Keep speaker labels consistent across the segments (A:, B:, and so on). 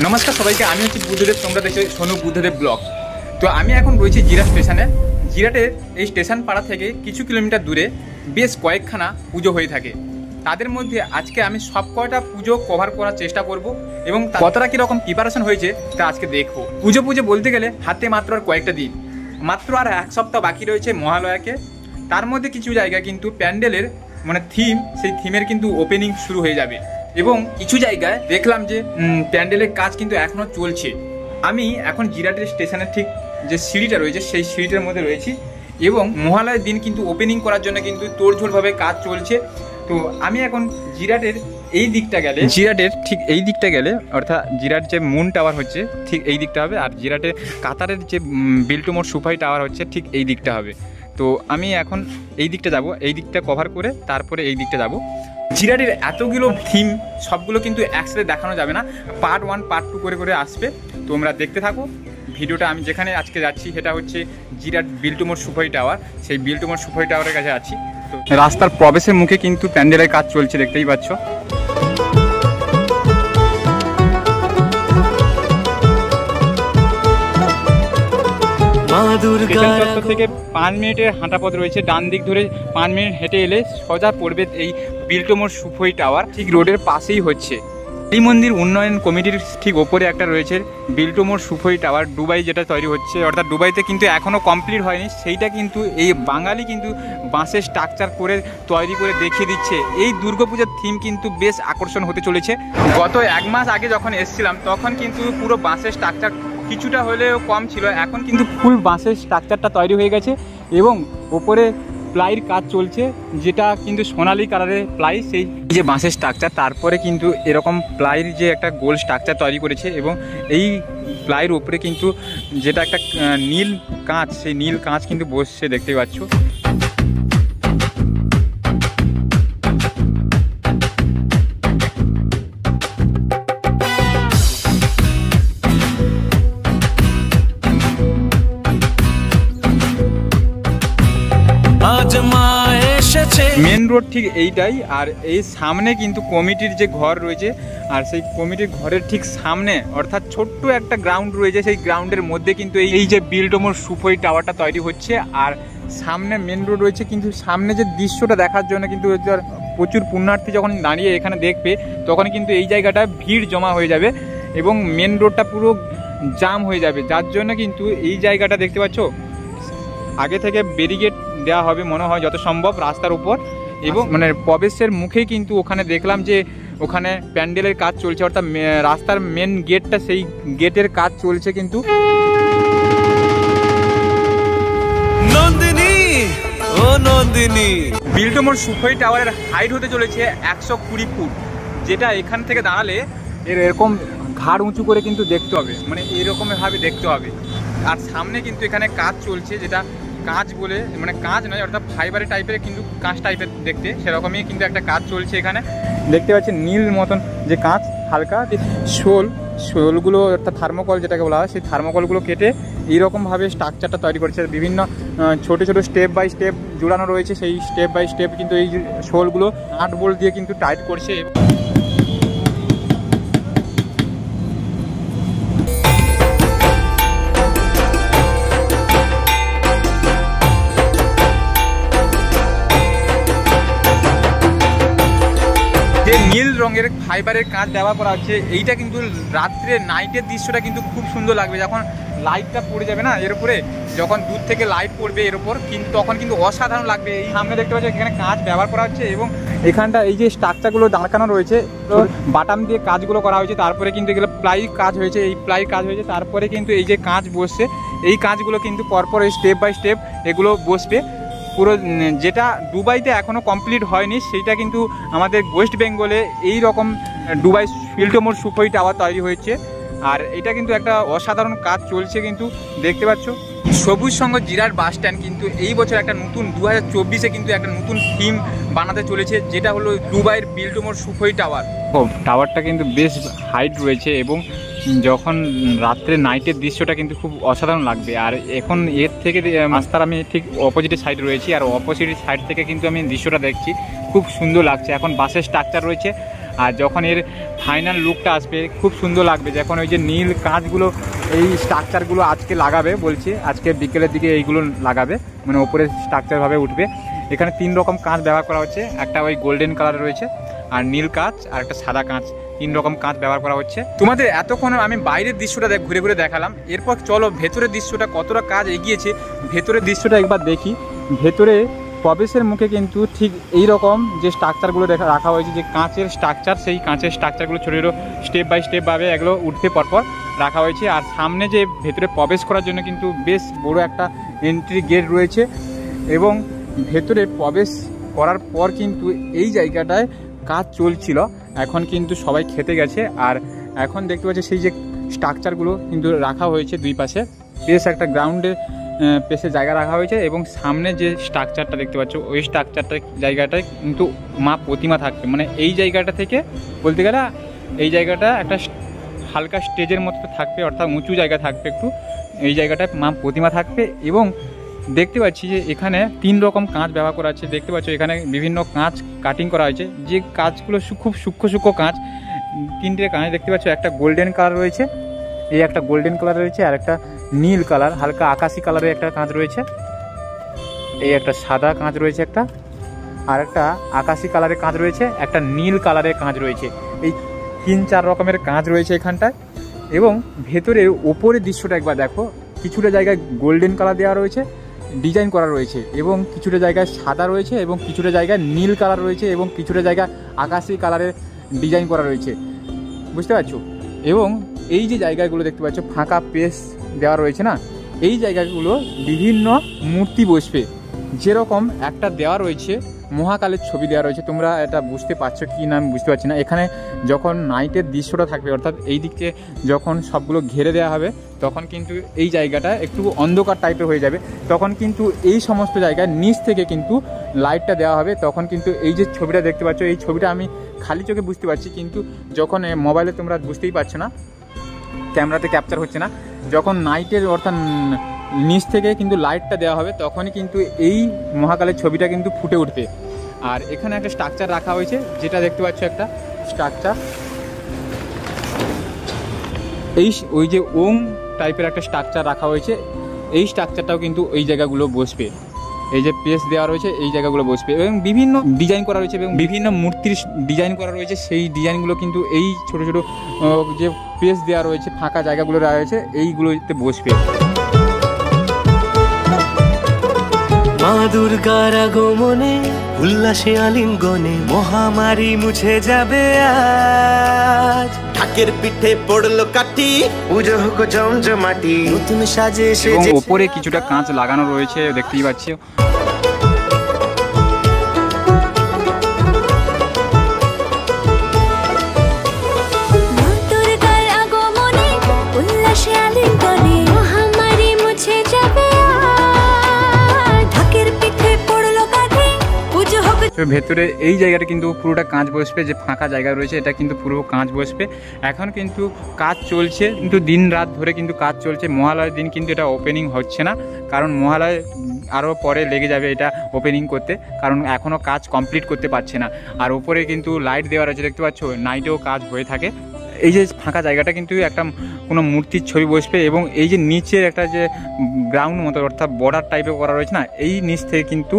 A: নমস্কার সবাইকে, আমি হচ্ছি বুদ্ধদেব। তোমরা দেখছো সোনু বুদ্ধদেব ব্লগ। তো আমি এখন রয়েছি জিরাট স্টেশনে। জিরাটের এই স্টেশন পাড়া থেকে কিছু কিলোমিটার দূরে বেশ কয়েকখানা পুজো হয়ে থাকে। তাদের মধ্যে আজকে আমি সব কয়টা পুজো কভার করার চেষ্টা করব এবং কতটা কীরকম প্রিপারেশন হয়েছে তা আজকে দেখবো। পুজো বলতে গেলে হাতে মাত্র আর কয়েকটা দিন, মাত্র আর এক সপ্তাহ বাকি রয়েছে মহালয়াকে। তার মধ্যে কিছু জায়গায় কিন্তু প্যান্ডেলের থিম, সেই থিমের কিন্তু ওপেনিং শুরু হয়ে যাবে এবং কিছু জায়গায় দেখলাম যে প্যান্ডেলের কাজ কিন্তু এখনও চলছে। আমি এখন জিরাটের স্টেশনের ঠিক যে সিঁড়িটা রয়েছে সেই সিঁড়িটার মধ্যে রয়েছি এবং মহালয়ার দিন কিন্তু ওপেনিং করার জন্য কিন্তু তোড়জোড়ভাবে কাজ চলছে। তো আমি এখন জিরাটের এই দিকটা গেলে, জিরাটের ঠিক এই দিকটা গেলে, অর্থাৎ জিরাট যে মুন টাওয়ার হচ্ছে ঠিক এই দিকটা হবে, আর জিরাটের কাতারের যে বিল্টুমোর সুফাই টাওয়ার হচ্ছে ঠিক এই দিকটা হবে। তো আমি এখন এই দিকটা যাব, এই দিকটা কভার করে তারপরে এই দিকটা যাব। জিরাটের এতগুলো থিম সবগুলো কিন্তু একসাথে দেখানো যাবে না, পার্ট 1 পার্ট 2 করে আসবে। তোমরা দেখতে থাকো ভিডিওটা। আমি যেখানে আজকে যাচ্ছি সেটা হচ্ছে জিরাট বিল্টুমোর সুফাই টাওয়ার। সেই বিল্টুমোর সুফাই টাওয়ারের কাছে আছি। তো রাস্তার প্রবেশের মুখে কিন্তু প্যান্ডেলের কাজ চলছে, দেখতেই পাচ্ছ। স্টেশন চত্বর থেকে 5 মিনিটের হাঁটা পথ রয়েছে। ডান দিক ধরে 5 মিনিট হেঁটে এলে সোজা পড়বে এই বিল্টুমোর সুফাই টাওয়ার। ঠিক রোডের পাশেই হচ্ছে। এই মন্দির উন্নয়ন কমিটির ঠিক ওপরে একটা রয়েছে বিল্টুমোর সুফাই টাওয়ার, দুবাই যেটা তৈরি হচ্ছে, অর্থাৎ দুবাইতে কিন্তু এখনও কমপ্লিট হয়নি। সেইটা কিন্তু এই বাঙালি কিন্তু বাঁশের স্ট্রাকচার করে তৈরি করে দেখিয়ে দিচ্ছে। এই দুর্গাপূজার থিম কিন্তু বেশ আকর্ষণ হতে চলেছে। গত 1 মাস আগে যখন এসেছিলাম তখন কিন্তু পুরো বাঁশের স্ট্রাকচার কিছুটা হলেও কম ছিল, এখন কিন্তু ফুল বাঁশের স্ট্রাকচারটা তৈরি হয়ে গেছে এবং ওপরে প্লাইয়ের কাজ চলছে, যেটা কিন্তু সোনালি কালারের প্লাই। সেই যে বাঁশের স্ট্রাকচার, তারপরে কিন্তু এরকম প্লাইয়ের যে একটা গোল স্ট্রাকচার তৈরি করেছে এবং এই প্লাইয়ের উপরে কিন্তু যেটা একটা নীল কাঁচ, সেই নীল কাঁচ কিন্তু বসছে, দেখতে পাচ্ছ। মেন রোড ঠিক এইটাই, আর এই সামনে কিন্তু কমিটির যে ঘর রয়েছে, আর সেই কমিটির ঘরের ঠিক সামনে অর্থাৎ ছোট্ট একটা গ্রাউন্ড রয়েছে। সেই গ্রাউন্ডের মধ্যে কিন্তু এই যে বিল্টুমোর সুফাই টাওয়ারটা তৈরি হচ্ছে, আর সামনে মেন রোড রয়েছে। কিন্তু সামনে যে দৃশ্যটা দেখার জন্য কিন্তু প্রচুর পুণ্যার্থী যখন দাঁড়িয়ে এখানে দেখবে তখন কিন্তু এই জায়গাটা ভিড় জমা হয়ে যাবে এবং মেন রোডটা পুরো জাম হয়ে যাবে। যার জন্য কিন্তু এই জায়গাটা দেখতে পাচ্ছ আগে থেকে ব্যারিকেড দেওয়া হবে মনে হয় যত সম্ভব রাস্তার উপর, এবং প্রবেশের মুখেই কিন্তু ওখানে দেখলাম যে ওখানে প্যান্ডেলের কাজ চলছে, অর্থাৎ রাস্তার মেন গেটটা, সেই গেটের কাজ চলছে। কিন্তু বিল্টুমোর সুফাই টাওয়ারের হাইট হতে চলেছে 120 ফুট, যেটা এখান থেকে দাঁড়ালে এরকম ঘাড় উঁচু করে কিন্তু দেখতে হবে, এরকমভাবে দেখতে হবে। আর সামনে কিন্তু এখানে কাজ চলছে, যেটা কাঁচ বলে, কাঁচ নয়, অর্থাৎ ফাইবারের টাইপের, কিন্তু কাঁচ টাইপের দেখতে, সেরকমই কিন্তু একটা কাজ চলছে এখানে। দেখতে পাচ্ছি নীল মতন যে কাঁচ, হালকা শোলগুলো অর্থাৎ থার্মোকল যেটাকে বলা হয়, সেই থার্মোকলগুলো কেটে এইরকমভাবে স্ট্রাকচারটা তৈরি করেছে। বিভিন্ন ছোটো ছোটো স্টেপ বাই স্টেপ জোড়ানো রয়েছে, সেই স্টেপ বাই স্টেপ কিন্তু এই শোলগুলো 8 বোল্ট দিয়ে কিন্তু টাইট করছে। যে নীল রঙের ফাইবারের কাঁচ ব্যবহার করা হচ্ছে, এইটা কিন্তু রাত্রে নাইটের দৃশ্যটা কিন্তু খুব সুন্দর লাগবে। যখন লাইটটা পড়ে যাবে না এর উপরে, যখন দূর থেকে লাইট পড়বে এর উপর, কিন্তু তখন কিন্তু অসাধারণ লাগবে। এই সামনে দেখতে পাচ্ছি এখানে কাঁচ ব্যবহার করা হচ্ছে এবং এখানটা এই যে স্ট্রাকচারগুলো দাঁড়ানো রয়েছে বাটাম দিয়ে কাজগুলো করা হয়েছে। তারপরে কিন্তু এগুলো প্লাই কাজ হয়েছে, এই প্লাই কাজ হয়েছে। তারপরে কিন্তু এই যে কাঁচ বসছে, এই কাঁচগুলো কিন্তু পরপর এই স্টেপ বাই স্টেপ এগুলো বসবে পুরো। যেটা দুবাইতে এখনও কমপ্লিট হয়নি, সেইটা কিন্তু আমাদের ওয়েস্ট বেঙ্গলে এই রকম দুবাই বিল্টুমোর সুফাই টাওয়ার তৈরি হয়েছে। আর এটা কিন্তু একটা অসাধারণ কাজ চলছে, কিন্তু দেখতে পাচ্ছ। সবুজ সংঘ জিরাট বাস স্ট্যান্ড কিন্তু এই বছর একটা নতুন 2024-এ কিন্তু একটা নতুন থিম বানাতে চলেছে, যেটা হলো দুবাইয়ের বিল্টুমোর সুফাই টাওয়ার। টাওয়ারটা কিন্তু বেশ হাইট রয়েছে এবং যখন রাত্রে নাইটের দৃশ্যটা কিন্তু খুব অসাধারণ লাগবে। আর এখন এর থেকে রাস্তার আমি ঠিক অপোজিট সাইড রয়েছি, আর অপোজিট সাইড থেকে কিন্তু আমি দৃশ্যটা দেখছি, খুব সুন্দর লাগছে। এখন বাসের স্ট্রাকচার রয়েছে আর যখন এর ফাইনাল লুকটা আসবে খুব সুন্দর লাগবে, যখন ওই যে নীল কাঁচগুলো এই স্ট্রাকচারগুলো আজকে লাগাবে বলছে, আজকে বিকেলের দিকে এইগুলো লাগাবে, মানে ওপরে স্ট্রাকচারভাবে উঠবে। এখানে 3 রকম কাঁচ ব্যবহার করা হচ্ছে, একটা ওই গোল্ডেন কালার রয়েছে, আর নীল কাঁচ, আর একটা সাদা কাঁচ, 3 রকম কাঁচ ব্যবহার করা হচ্ছে। তোমাদের এতক্ষণ আমি বাইরের দৃশ্যটা ঘুরে ঘুরে দেখালাম, এরপর চলো ভেতরের দৃশ্যটা কতটা কাজ এগিয়েছে ভেতরের দৃশ্যটা একবার দেখি। ভেতরে প্রবেশের মুখে কিন্তু ঠিক এই রকম যে স্ট্রাকচারগুলো রাখা হয়েছে, যে কাঁচের স্ট্রাকচার, সেই কাঁচের স্ট্রাকচারগুলো ছোটো ছোটো স্টেপ বাই স্টেপ ভাবে এগুলো উঠতে পরপর রাখা হয়েছে। আর সামনে যে ভেতরে প্রবেশ করার জন্য কিন্তু বেশ বড় একটা এন্ট্রি গেট রয়েছে, এবং ভেতরে প্রবেশ করার পর কিন্তু এই জায়গাটায় কাজ চলছিল, এখন কিন্তু সবাই খেতে গেছে। আর এখন দেখতে পাচ্ছি সেই যে স্ট্রাকচারগুলো কিন্তু রাখা হয়েছে দুই পাশে, বেশ একটা গ্রাউন্ডে পেশে জায়গা রাখা হয়েছে, এবং সামনে যে স্ট্রাকচারটা দেখতে পাচ্ছ ওই স্ট্রাকচারটা জায়গাটায় কিন্তু মা প্রতিমা থাকবে, মানে এই জায়গাটা থেকে বলতে গেলে এই জায়গাটা একটা হালকা স্টেজের মতো থাকবে, অর্থাৎ উঁচু জায়গা থাকবে একটু, এই জায়গাটায় মা প্রতিমা থাকবে। এবং দেখতে পাচ্ছি যে এখানে 3 রকম কাঁচ ব্যবহার করা আছে, দেখতে পাচ্ছ এখানে বিভিন্ন কাঁচ কাটিং করা হয়েছে, যে কাঁচগুলো খুব সূক্ষ্ম কাঁচ, 3টে কাঁচ দেখতে পাচ্ছ, একটা গোল্ডেন কালার রয়েছে, এই একটা গোল্ডেন কালার রয়েছে, আর একটা নীল কালার হালকা আকাশি কালারের একটা কাঁচ রয়েছে, এই একটা সাদা কাঁচ রয়েছে একটা, আর একটা আকাশি কালারের কাঁচ রয়েছে, একটা নীল কালারের কাঁচ রয়েছে। এই 3-4 রকমের কাঁচ রয়েছে এখানটায়। এবং ভেতরে ওপরের দৃশ্যটা একবার দেখো, কিছুটা জায়গায় গোল্ডেন কালার দেওয়া রয়েছে, ডিজাইন করা রয়েছে, এবং কিছুটা জায়গায় সাদা রয়েছে, এবং কিছুটা জায়গায় নীল কালার রয়েছে, এবং কিছুটা জায়গায় আকাশি কালারের ডিজাইন করা রয়েছে, বুঝতে পারছো। এবং এই যে জায়গাগুলো দেখতে পাচ্ছ ফাঁকা পেস দেওয়া রয়েছে না, এই জায়গাগুলো বিভিন্ন মূর্তি বসবে, যেরকম একটা দেওয়া রয়েছে মহাকালের ছবি দেওয়া রয়েছে, তোমরা এটা বুঝতে পারছো কি না আমি বুঝতে পারছি না। এখানে যখন নাইটের দৃশ্যটা থাকবে, অর্থাৎ এই দিকে যখন সবগুলো ঘিরে দেওয়া হবে, তখন কিন্তু এই জায়গাটা একটু অন্ধকার টাইপের হয়ে যাবে, তখন কিন্তু এই সমস্ত জায়গায় নিচ থেকে কিন্তু লাইটটা দেওয়া হবে, তখন কিন্তু এই যে ছবিটা দেখতে পাচ্ছ, এই ছবিটা আমি খালি চোখে বুঝতে পারছি, কিন্তু যখন মোবাইলে তোমরা বুঝতেই পারছো না, ক্যামেরাতে ক্যাপচার হচ্ছে না, যখন নাইটের অর্থাৎ নিচ থেকে কিন্তু লাইটটা দেওয়া হবে, তখনই কিন্তু এই মহাকালের ছবিটা কিন্তু ফুটে উঠবে। আর এখানে একটা স্ট্রাকচার রাখা হয়েছে, যেটা দেখতে পাচ্ছ একটা স্ট্রাকচার, এই ওই যে ওম টাইপের একটা স্ট্রাকচার রাখা হয়েছে, এই স্ট্রাকচারটাও কিন্তু এই জায়গাগুলো বসবে, এই যে পেজ দেওয়া রয়েছে এই জায়গাগুলো বসবে, এবং বিভিন্ন ডিজাইন করা রয়েছে, এবং বিভিন্ন মূর্তির ডিজাইন করা রয়েছে, সেই ডিজাইনগুলো কিন্তু এই ছোট ছোট যে পেজ দেওয়া রয়েছে ফাঁকা জায়গাগুলো রয়েছে এইগুলোতে বসবে।
B: মা দুর্গার আগমনে উল্লাসে আলিঙ্গনে মহামারী মুছে যাবে আজ। ঢাকের পিঠে পড়লো কাঠি, পুজো হোক জমজমাটি, নতুন সাজে সেজে।
A: উপরে কিছুটা কাঁচ লাগানো রয়েছে দেখতেই পাচ্ছি। ভেতরে এই জায়গাটা কিন্তু পুরোটা কাঁচ বসবে, যে ফাঁকা জায়গা রয়েছে এটা কিন্তু পুরো কাঁচ বসবে। এখন কিন্তু কাজ চলছে, কিন্তু দিন রাত ধরে কিন্তু কাজ চলছে। মহালয়ের দিন কিন্তু এটা ওপেনিং হচ্ছে না, কারণ মহালয় আরও পরে লেগে যাবে এটা ওপেনিং করতে, কারণ এখনও কাজ কমপ্লিট করতে পারছে না। আর ওপরে কিন্তু লাইট দেওয়া রয়েছে দেখতে পাচ্ছ, নাইটেও কাজ হয়ে থাকে। এই যে ফাঁকা জায়গাটা কিন্তু একটা কোনো মূর্তির ছবি বসবে, এবং এই যে নিচের একটা যে গ্রাউন্ড মতো অর্থাৎ বর্ডার টাইপের করা রয়েছে না, এই নিচ থেকে কিন্তু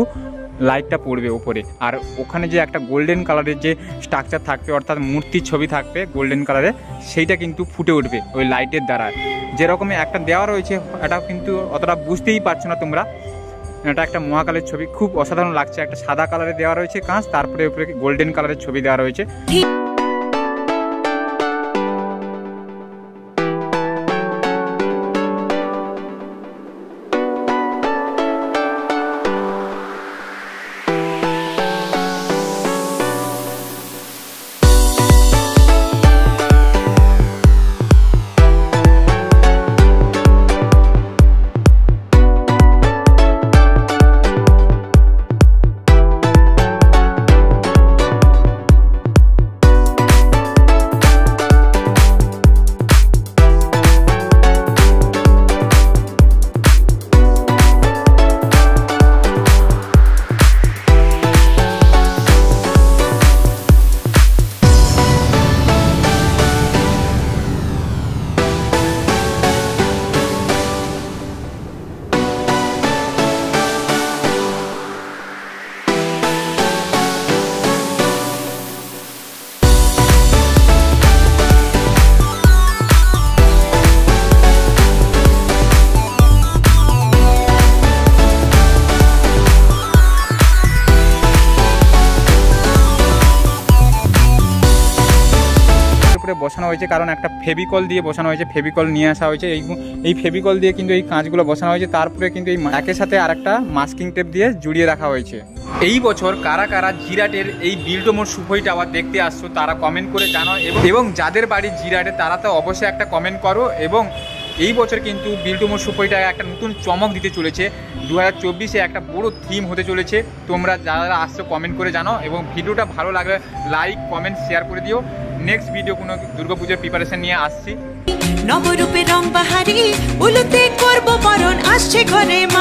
A: লাইটটা পড়বে ওপরে। আর ওখানে যে একটা গোল্ডেন কালারের যে স্ট্রাকচার থাকবে অর্থাৎ মূর্তির ছবি থাকবে গোল্ডেন কালারের, সেইটা কিন্তু ফুটে উঠবে ওই লাইটের দ্বারা। যেরকমই একটা দেওয়া রয়েছে এটা কিন্তু অতটা বুঝতেই পারছো না তোমরা, এটা একটা মহাকালের ছবি, খুব অসাধারণ লাগছে। একটা সাদা কালারে দেওয়া রয়েছে কাঁচ, তারপরে উপরে গোল্ডেন কালারের ছবি দেওয়া রয়েছে। বসানো হয়েছে, কারণ একটা ফেভিকল দিয়ে বসানো হয়েছে, ফেভিকল নিয়ে আসা হয়েছে। এই ফেভিকল দিয়ে কিন্তু এই কাঁচগুলো বসানো হয়েছে, তারপরে কিন্তু এই একের সাথে আর একটা মাস্কিং টেপ দিয়ে জুড়িয়ে রাখা হয়েছে। এই বছর কারা কারা জিরাটের এই বিল্টমোর সুখই টাওয়ার দেখতে আসছো তারা কমেন্ট করে জানাও, এবং যাদের বাড়ি জিরাটে তারা তো অবশ্যই একটা কমেন্ট করো। এবং এই বছর কিন্তু বিল্টমোর সুখইটা একটা নতুন চমক দিতে চলেছে, 2024-এ একটা বড় থিম হতে চলেছে। তোমরা যারা আসছো কমেন্ট করে জানাও, এবং ভিডিওটা ভালো লাগলে লাইক কমেন্ট শেয়ার করে দিও। নেক্সট ভিডিও কোনো দুর্গাপুজোর প্রিপারেশন নিয়ে আসছি।
C: নবরূপে রং বাহারি উলুতে করব বরণ, আসছে ঘরে মা।